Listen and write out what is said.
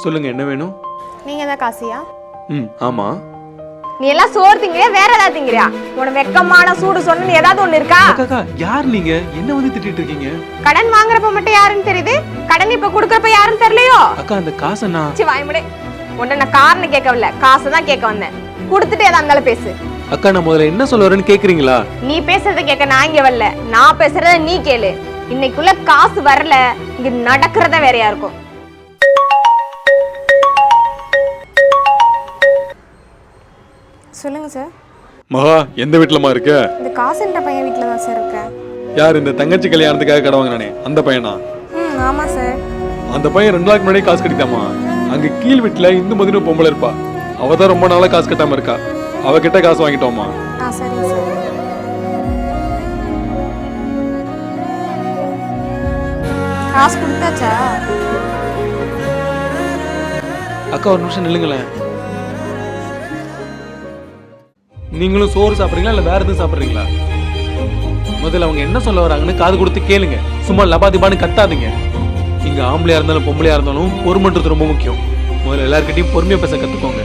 சொல்லுங்க, என்ன வேணும்? நீங்க தான் காசியா? ஆமா. நீ எல்லாம் சோறு திங்கிறியா வேற ஏதாவது திங்கிறியா? உனக்கு வெக்கமான சூடு சொன்னு ஏதாவது ஒண்ணு இருக்கா? அக்கா, யார் நீங்க? என்ன வந்து திட்டிட்டு இருக்கீங்க? கடன் வாங்குறப்ப மட்டும் யாருன்னு தெரியுது, கடன் இப்ப குடுக்கறப்ப யாருன்னு தெரியலையோ? அக்கா, அந்த காசை நான் வாய்முடே, உன்ன நான் காரணம் கேட்கவில்ல, காசை தான் கேட்க வந்தேன். குடுத்துட்டு ஏதா இருந்தாலும் பேசு. அக்கா, நான் முதல்ல என்ன சொல்ல வரேன்னு கேக்குறீங்களா? நீ பேசுறத கேட்க நான் இங்க வரல, நான் பேசுறத நீ கேளு. இன்னைக்குள்ள காசு வரல, இங்க நடக்கிறத வேறையா இருக்கும். சொல்லுங்க சார். மகா, எந்த வீட்டுலமா இருக்க? இந்த காசுன்ற பையன் வீட்ல தான் சார் இருக்கேன். யார்? இந்த தங்கச்சி கல்யாணத்துக்காக கடன் வாங்கினானே அந்த பையனா? ஆமா சார். அந்த பையன் 2 நாளைக்கு முன்னாடி காசு கட்டிட்டாமா. அங்க கீழ் வீட்டுல இந்து மதினு பொம்பளை இருப்பா, அவ தான் ரொம்ப நாளா காசு கட்டாம இருக்கா. அவகிட்ட காசு வாங்கிட்டோமா. சரிங்க சார். காசு கொடுத்தாச்சா? அக்கா, ஒரு நிமிஷம் நில்லுங்களேன். நீங்களும் சோறு சாப்பிடுறீங்களா இல்ல வேற எதுவும் சாப்பிடுறீங்களா? முதல்ல அவங்க என்ன சொல்ல வராங்கன்னு காது கொடுத்து கேளுங்க. சும்மா லபாதிபான்னு கத்தாதீங்க. இங்க ஆம்பளையா இருந்தாலும் பொம்பளையா இருந்தாலும் பொறுமைன்றது ரொம்ப முக்கியம். முதல்ல எல்லார்கிட்டையும் பொறுமையா பேச கத்துக்கோங்க.